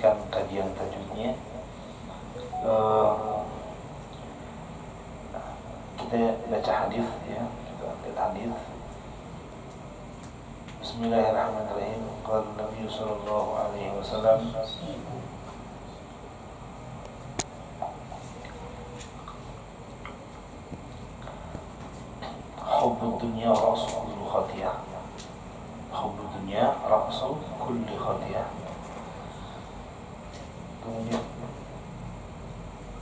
melanjutkan kajian tajwidnya. Kita baca hadis ya, kita lihat hadis. Bismillahirrahmanirrahim. Qala Nabi sallallahu alaihi wasallam, hubbud dunya ra'su kulli khatiyah. Hubbud dunya ra'su kulli khatiyah. Kemudian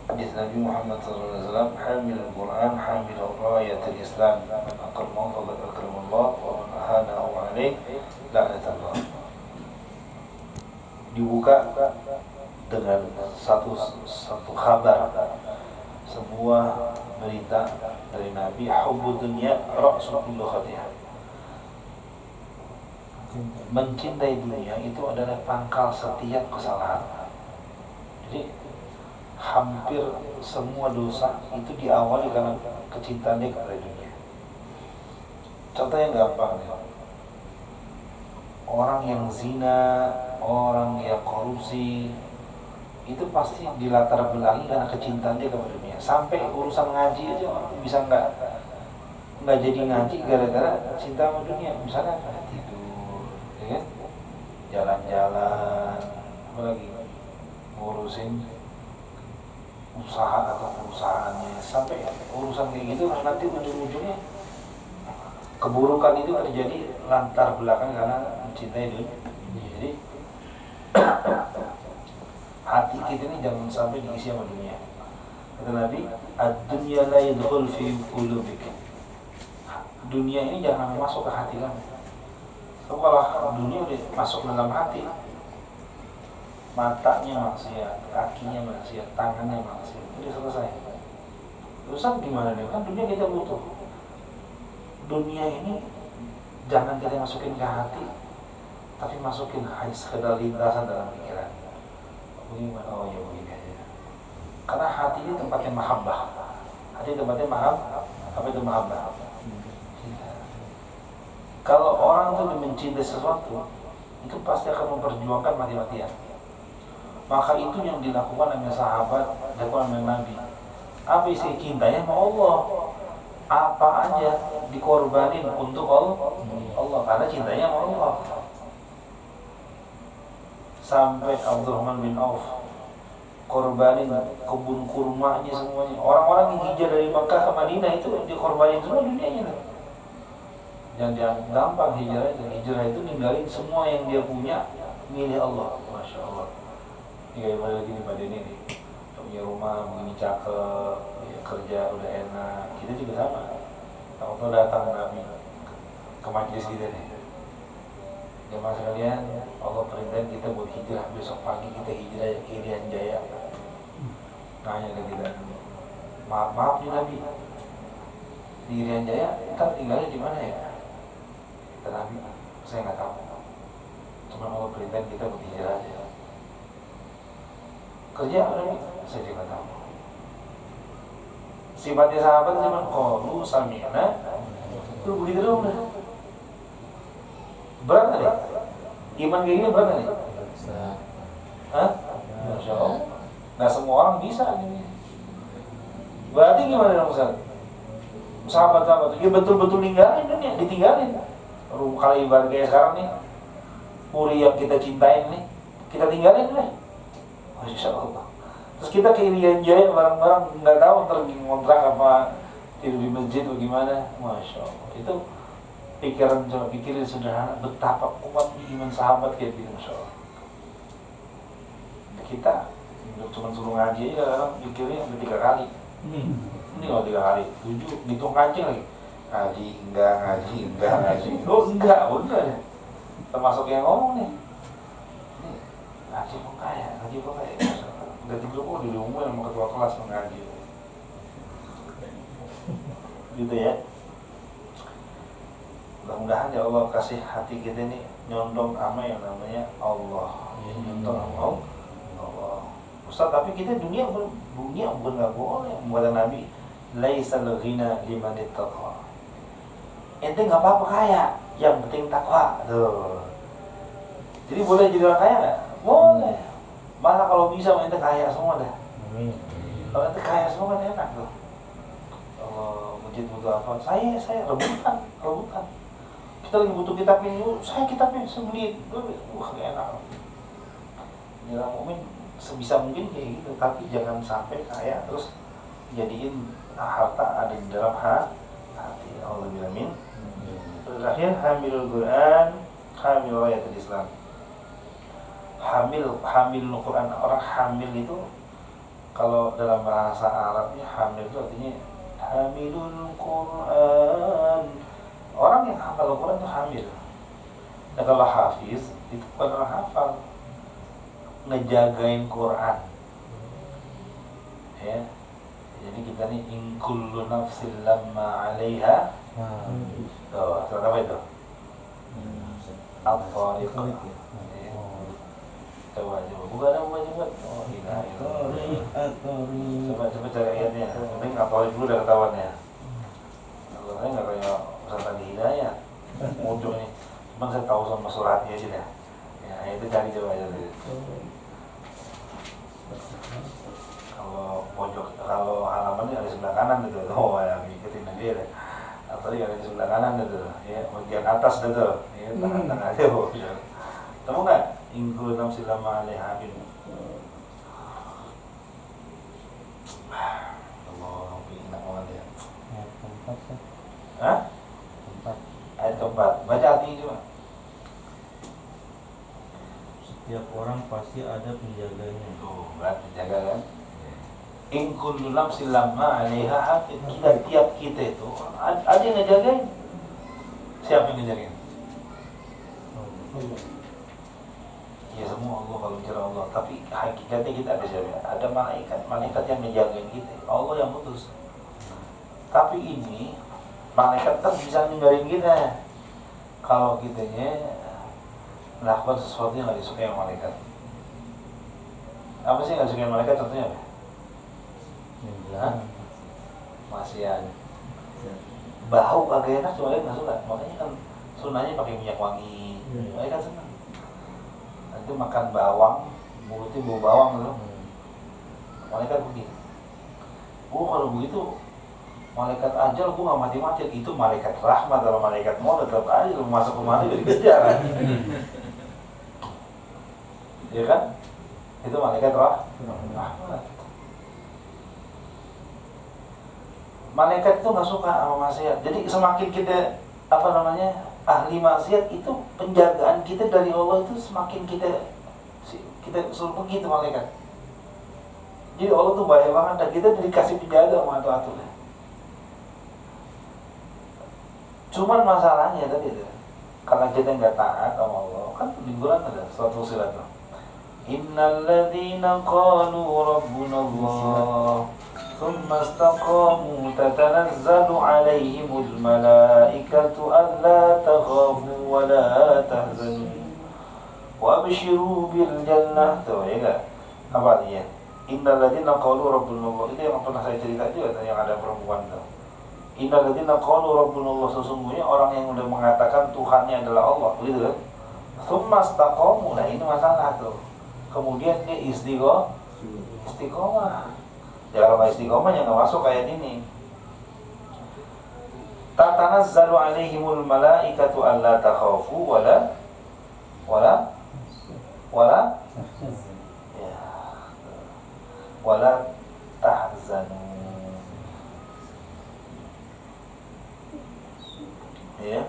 hadis Nabi Muhammad SAW, hamil al-Quran, hamil rayat al-Islam, man aqamahu faqad akramallah, wa man ahanahu alaih la'natullah. Dibuka dengan satu kabar, sebuah berita dari Nabi, hubbud dunya ra'su kulli khatiyah. Mencintai dunia itu adalah pangkal setiap kesalahan. Jadi hampir semua dosa itu diawali karena kecintaannya kepada dunia. Contoh yang gampang ya. Orang yang zina, orang yang korupsi, itu pasti dilatar belakangi karena kecintaannya kepada dunia. Sampai urusan ngaji aja bisa nggak jadi ngaji gara-gara cinta sama dunia. Misalnya tidur, ya kan? Jalan-jalan, apalagi ngurusin usaha atau perusahaannya, sampai urusan kayak gitu nanti ujung-ujungnya keburukan itu terjadi latar belakang karena mencintai dunia. Jadi hati kita ini jangan sampai diisi sama dunia. Kata Nabi, ad-dunya la yadkhul fi qulubik. Dunia ini jangan masuk ke hati kamu. So, kalau dunia udah masuk dalam hati, matanya maksiat, kakinya maksiat, tangannya maksiat, udah selesai. Terus gimana nih? Kan dunia kita butuh. Dunia ini jangan kita masukin ke hati, tapi masukin hanya sekedar lintasan dalam pikiran. Bagaimana? Oh ya begini aja. Karena hati ini tempatnya mahabbah. Hati tempatnya apa itu mahabbah? Kalau orang itu mencintai sesuatu, itu pasti akan memperjuangkan mati-matian. Maka itu yang dilakukan oleh sahabat, dilakukan oleh Nabi. Apa isi cintanya sama Allah? Apa aja dikorbanin untuk Allah, karena cintanya sama Allah. Sampai Abdurrahman bin Auf korbanin kebun kurmanya semuanya. Orang-orang yang hijrah dari Makkah ke Madinah itu dikorbanin semua dunianya. Jangan gampang hijrah itu ninggalin semua yang dia punya, milih Allah. Masya Allah. Ini kayak mana gini pada ini nih, punya rumah begini cakep, ya, kerja udah enak. Kita juga sama. Waktu datang Nabi ke majelis kita nih, jemaah sekalian, Allah perintah kita buat hijrah, besok pagi kita hijrah ke Irian Jaya. Nanya ke kita, maaf nih Nabi, di Irian Jaya kita tinggalnya di mana ya? Kata Nabi, saya nggak tahu. Cuma Allah perintah kita buat hijrah aja. Kerja apa nih? Saya juga tahu. Sifatnya sahabat zaman qalu sami'na. Lu begitu dong dah. Berat nggak nih? Iman kayak gini berat nggak nih? Hah? Masya Allah. Nah semua orang bisa gini. Berarti gimana dong Ustaz? Sahabat-sahabat itu betul-betul ninggalin dunia, ditinggalin. Kalau ibarat kayak sekarang nih, puri yang kita cintain nih, kita tinggalin deh. Masya Allah. Terus kita ke Irian Jaya bareng-bareng, nggak tahu ntar ngontrak apa, tidur di masjid atau gimana. Masya Allah. Itu pikirin sederhana, betapa kuat iman sahabat kayak gitu. Masya Allah. Kita cuma suruh ngaji aja, kadang pikirnya udah 3 kali. Ini kalau 3 kali, 7, ngitung kancing lagi. Ngaji enggak. Oh enggak, udah ya. Termasuk yang ngomong nih. Ngaji kok kaya. Udah tidur kok diumumin sama ketua kelas mengaji. Gitu ya. Mudah-mudahan ya Allah kasih hati kita ini nyondong sama yang namanya Allah. Nyondong sama Allah. Ustaz, tapi kita dunia bukan nggak boleh. Kata Nabi, laisal ghina liman ittaqa. Ente nggak apa-apa kaya, yang penting takwa. Tuh. Jadi boleh jadi orang kaya nggak? Boleh. kalau bisa ente kaya semua dah. Amin. Kalau ente kaya semua kan enak tuh. Kalau masjid butuh apa? Saya rebutan. Kita lagi butuh kitab ini, saya kitabnya sebeli. Wah, enak. Ya mukmin sebisa mungkin kayak gitu, tapi jangan sampai kaya terus jadiin harta ada di dalam hati. Allah bilamin. Terakhir hamilul Quran, hamil rayatul Islam. Hamil Quran, orang hamil itu kalau dalam bahasa Arabnya hamil itu artinya hamilul Quran. Orang yang hafal Quran itu hamil. Dan kalau hafiz itu bukan orang hafal, ngejagain Quran. Ya. Jadi kita nih in kullu nafsin lamma 'alaiha. Tuh, surat apa itu? Al-Tariq. Coba. Bukan apa juga. Oh, tidak. Coba cari ayatnya. Mending Al-Tariq dulu udah ketahuan ya. Kalau saya nggak kayak Ustaz Adi Hidayat. Muncul nih. Cuman saya tahu sama suratnya aja deh. Ya, itu cari coba aja deh. Kalau halamannya ada di sebelah kanan gitu. Oh, ya ngikutin dia deh. Atau ada di sebelah kanan gitu. Ya, bagian atas gitu. Ya, tengah-tengah aja. Tahu nggak? Ingkul nafsi lama alaihabin. Allah, enak banget ya. Ayat keempat sih. Hah? Ayat keempat. Baca artinya coba. Setiap orang pasti ada penjaganya. Tuh, kan penjaga kan? In kullu nafsin lamma 'alaiha hafiz. Tiap kita itu ada yang ngejagain. Siapa yang ngejagain? Ya semua Allah, kalau bicara Allah. Tapi hakikatnya kita ada siapa? Ada malaikat yang ngejagain kita. Allah yang putus. Tapi ini malaikat kan bisa ninggalin kita kalau kitanya melakukan sesuatu yang nggak disukai sama malaikat. Apa sih nggak disukai malaikat? Contohnya apa? Masian. Bau agak enak cuma nggak suka. Makanya kan sunahnya pakai minyak wangi. Mereka senang. Nanti makan bawang, mulutnya bau bawang gitu. Malaikat begitu. Kalau begitu malaikat ajal gua nggak mati-mati. Itu malaikat rahmat. Kalau malaikat mau tetap aja lu masuk kemana jadi dikejar kan. Ya kan? Itu malaikat rahmat. Malaikat itu nggak suka sama maksiat. Jadi semakin kita ahli maksiat, itu penjagaan kita dari Allah itu semakin kita suruh begitu malaikat. Jadi Allah tuh bahaya banget dan kita dikasih penjaga sama atur-aturnya. Cuman masalahnya tadi itu, karena kita nggak taat sama Allah, kan di Quran ada suatu surat tuh. Innal ladzina qalu rabbuna Allah ثم استقاموا تتنزل عليهم الملائكة ألا تخافوا ولا تحزنوا وأبشروا بالجنة. Tuh ya enggak? Apa artinya? Innal ladzina qalu rabbuna Allah. Itu yang pernah saya cerita juga yang ada perempuan tuh. Innal ladzina qalu rabbuna Allah, sesungguhnya orang yang udah mengatakan Tuhannya adalah Allah, begitu kan? Tsumma istaqamu. Nah, ini masalah tuh. Kemudian dia istiqomah. Ya kalau nggak istiqomah ya nggak masuk ayat ini. Tatanazzalu alaihimul malaikatu alla takhafu wala tahzanu. Ya.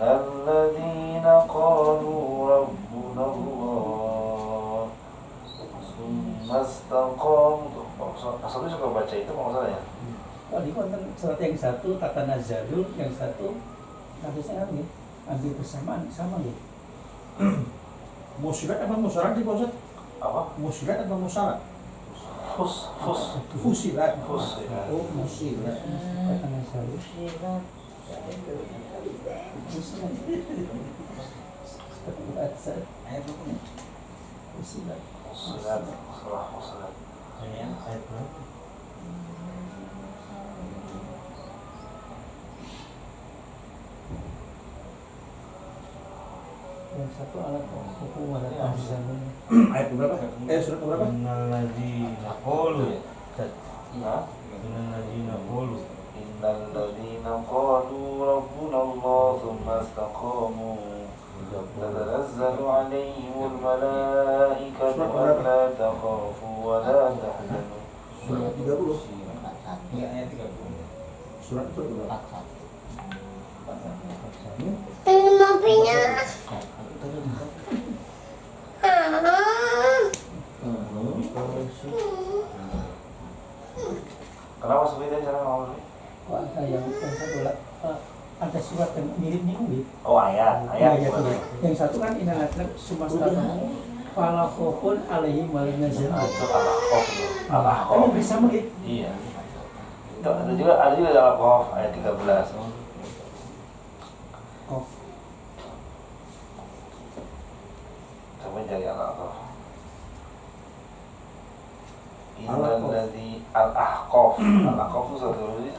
Alladzina qalu rabbuna Allah summa istaqamu. Asalnya suka baca itu maksudnya ya? Oh, di konten surat yang satu tatanazzalu, yang satu hadisnya kan ambil bersamaan sama gitu. Musirat apa musyarat di Ustaz? Apa? Musirat atau musyarat? Fusilat. Oh, musirat. Tatanazzalu. Ayat apa nih? Fusilat. Ayat berapa? satu alat hukum ada zaman. Ayat berapa? Surat berapa? Innal ladzina qalu Nah, innal ladzina qalu innal ladzina qalu rabbuna Allah tsumma istaqamu tatanazzalu 'alaihimul malaikatu alla takhafu wa la tahzanu. Surat 30. ayat 30. Surat berapa? Kenapa seperti itu cara ngomong? Oh, ada yang satu lah. Ada surat yang mirip nih. Oh, ayat Ya, bukan? yang satu kan inalatna sumastaqamu fala khaufun 'alaihim wa la hum Itu yahzanun. Al-Ahqaf itu. Al-Ahqaf. Ini bisa begitu. Iya. Itu ada juga dalam Al-Ahqaf ayat 13. Oh, Coba cari Al-Ahqaf. Innal ladzi Al-Ahqaf. Al-Ahqaf itu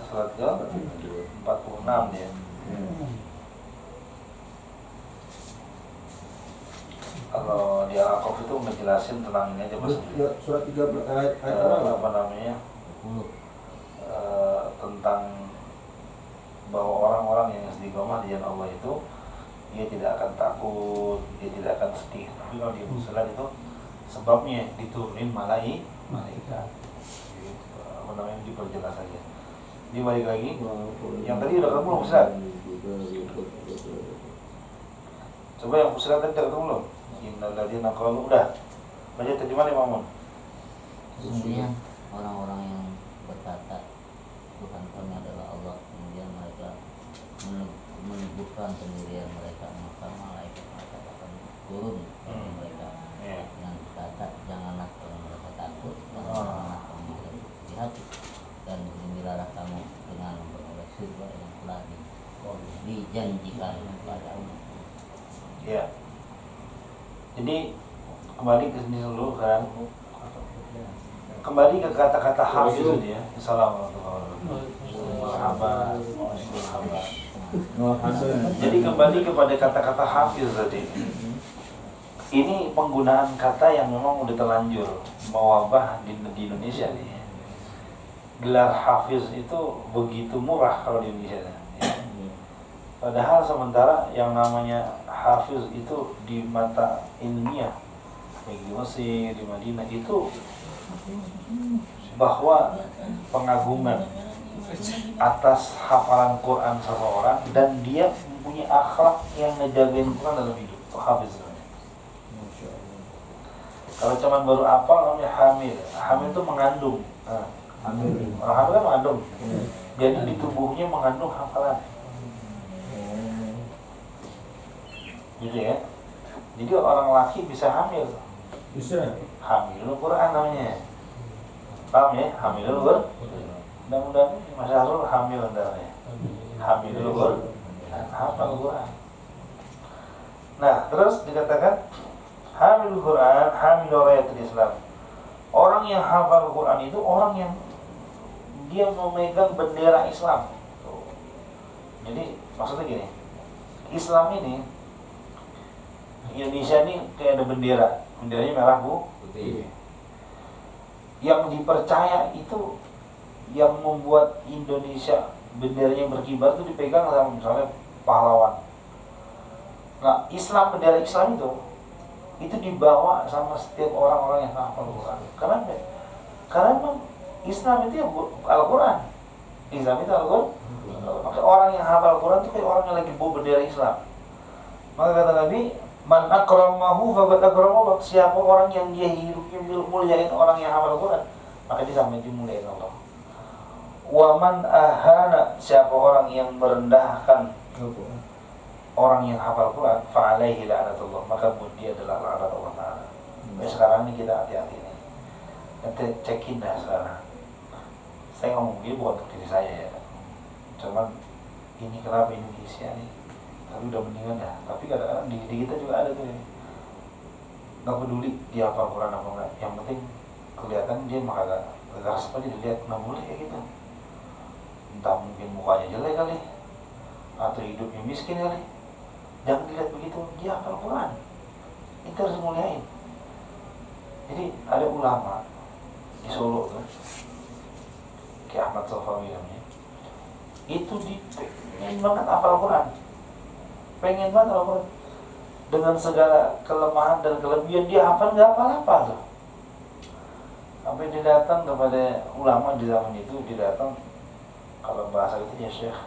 surat ke 46 dia. Kalau di Al-Ahqaf itu menjelasin tentang ini aja Mas. Surat 13 ayat berapa? Apa namanya? Tentang bahwa orang-orang yang istiqomah di jalan Allah itu dia tidak akan takut, dia tidak akan sedih. Tapi kalau dia bersalat itu sebabnya diturunin malaikat. Apa namanya, diperjelas saja. Ini balik lagi. Yang tadi udah ketemu belum Ustaz? Coba yang Ustaz tadi udah ketemu belum? Innal ladzina qalu udah. Baca terjemahan Imam Mun. Sesungguhnya orang-orang yang berkata Tuhan kami adalah Allah, kemudian mereka menyebutkan pendirian mereka, maka malaikat akan turun kepada mereka dengan kata janganlah kamu merasa takut dan janganlah kamu berhati hati dan gembiralah kamu dengan memperoleh surga yang telah dijanjikan kepadamu. Ya. Jadi kembali ke sini dulu kan. Kembali ke kata-kata hafiz ini ya. Assalamualaikum. Jadi kembali kepada kata-kata hafiz tadi. Ini penggunaan kata yang memang udah terlanjur mewabah di Indonesia nih. Gelar hafiz itu begitu murah kalau di Indonesia. Ya. Padahal sementara yang namanya hafiz itu di mata ilmiah, baik di Mesir, di Madinah itu bahwa pengagungan atas hafalan Quran seseorang dan dia mempunyai akhlak yang ngejagain Quran dalam hidup, itu hafiz namanya. Kalau cuman baru hafal namanya hamil. Hamil itu mengandung. Orang hamil kan mengandung. Jadi di tubuhnya mengandung hafalan. Gitu ya. Jadi orang laki bisa hamil. Bisa. Hamilul Quran namanya. Paham ya? Hamilul Quran. Mudah-mudahan Mas Harul hamil namanya. Hamilul Quran. Hafal Quran. Nah, terus dikatakan hamilul Quran, hamilul rayatul Islam. Orang yang hafal Quran itu orang yang dia memegang bendera Islam. Jadi maksudnya gini, Islam ini Indonesia ini kayak ada bendera, benderanya merah putih. Yang dipercaya itu yang membuat Indonesia benderanya berkibar itu dipegang sama misalnya pahlawan. Nah, Islam, bendera Islam itu dibawa sama setiap orang-orang yang hafal Quran. Kenapa? Karena memang Islam itu ya Al-Quran. Islam itu Al-Quran. Maka orang yang hafal Quran itu kayak orang yang lagi bawa bendera Islam. Maka kata Nabi, man akramahu faqad akramahu. Siapa orang yang dia hidupnya muliain orang yang hafal Quran, maka dia sama dimuliain Allah. Wa man ahana, siapa orang yang merendahkan orang yang hafal Quran, fa alaihi la'natullah, maka buat dia adalah laknat Allah Ta'ala. Sekarang ini kita hati-hati nih. Nanti cekin dah sekarang. Saya ngomong ini bukan untuk diri saya ya. Cuman ini kenapa Indonesia nih, tapi udah mendingan dah. Tapi kadang-kadang di kita juga ada tuh ya. Gak peduli dia hafal Quran apa enggak, yang penting kelihatan dia maka gak seperti dilihat, nggak boleh kayak gitu. Entah mungkin mukanya jelek kali, atau hidupnya miskin kali, Jangan dilihat begitu, dia hafal Quran. Itu harus muliain. Jadi ada ulama di Solo tuh, Ki Ahmad Safawi namanya. Itu pengen banget hafal Quran. Pengen banget hafal Quran. Dengan segala kelemahan dan kelebihan dia hafal nggak apa-apa tuh. Sampai dia datang kepada ulama di zaman itu, dia datang, kalau bahasa itu ya Syekh,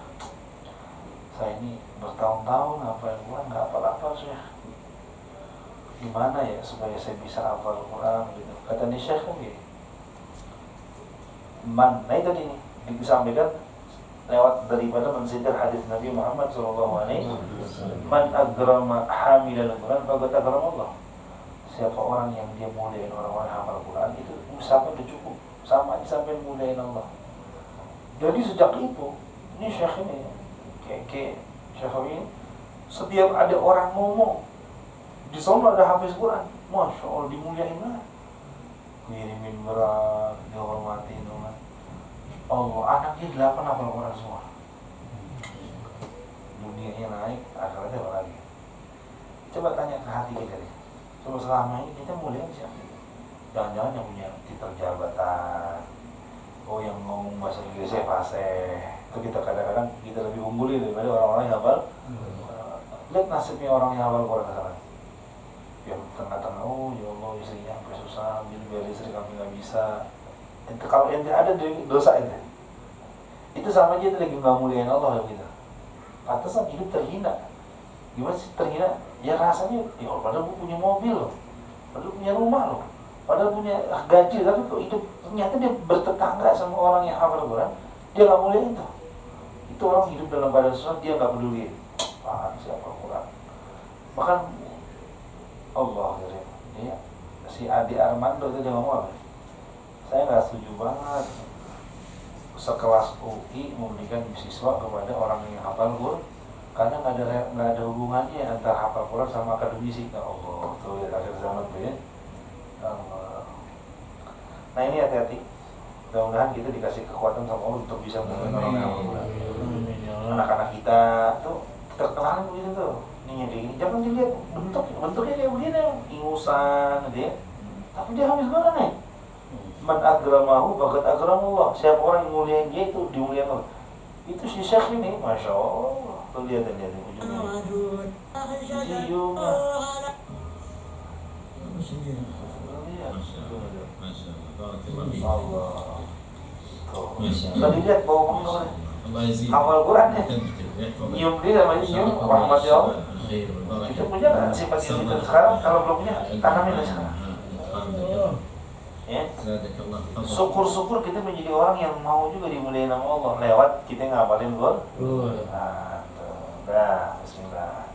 saya ini bertahun-tahun hafal Quran nggak hafal-hafal Syekh. Gimana ya supaya saya bisa hafal Quran gitu. Kata nih Syekh kan gini, nah itu nih disampaikan lewat daripada mensitir hadis Nabi Muhammad SAW, man agrama hamilal Quran faqad agrama Allah. Siapa orang yang dia muliain orang-orang hafal Quran, itu usaha udah cukup, sama aja sampai muliain Allah. Jadi sejak itu, ini Syekh ini kayak Syekh ini, setiap ada orang ngomong di sana ada hafiz Quran, Masya Allah dimuliain lah, kirimin berat, dihormatin Allah. Anaknya 8 hafal Quran semua. Dunianya naik, akhiratnya apa lagi? Coba tanya ke hati kita deh. Coba selama ini kita muliain siapa? Jangan-jangan yang punya titel jabatan, yang ngomong bahasa Inggrisnya fasih, itu kita kadang-kadang kita lebih unggulin daripada orang-orang yang hafal. Lihat nasibnya orang yang hafal Quran sekarang. Yang tengah-tengah, ya Allah istrinya sampai susah, biar istri kami nggak bisa. Itu kalau ente ada dosa itu sama aja itu lagi nggak muliain Allah gitu. Pantesan hidup terhina. Gimana sih terhina? Ya rasanya, ya padahal gue punya mobil loh, padahal punya rumah loh, padahal punya gaji, tapi kok hidup ternyata dia bertetangga sama orang yang hafal Quran, dia nggak muliain tuh. Itu orang hidup dalam keadaan susah, dia nggak peduli. Siapa Quran? Bahkan Allah gitu ya. Si Adi Armando itu dia ngomong apa? Saya nggak setuju banget sekelas UI memberikan beasiswa kepada orang yang hafal Quran, karena nggak ada hubungannya antara hafal Quran sama akademisi. Ya Allah, tuh ya akhir zaman tuh ya. Nah ini hati-hati. Mudah-mudahan kita dikasih kekuatan sama Allah untuk bisa menolong orang yang hafal Quran. Anak-anak kita tuh terkenal begitu tuh. Ini kayak gini, jangan dilihat bentuknya kayak begini, ingusan gitu ya. Tapi dia habis Quran nih. Man agramahu faqad agramullah. Siapa orang yang muliain dia itu dimuliakan Allah. Itu si Syekh ini, Masya Allah. Tuh lihat ujungnya. Jiuma. Allah. Tadi lihat bawa mangkok. Hafal Quran ya. Nyium dia namanya nyium rahmat ya Allah. Itu punya nggak sifat itu sekarang? Kalau belum punya, tanamin sekarang. Ya. Syukur-syukur kita menjadi orang yang mau juga dimuliain sama Allah lewat kita ngapalin Quran. Nah, bismillah.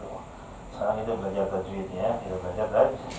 Sekarang kita belajar tajwid ya, kita belajar tajwid.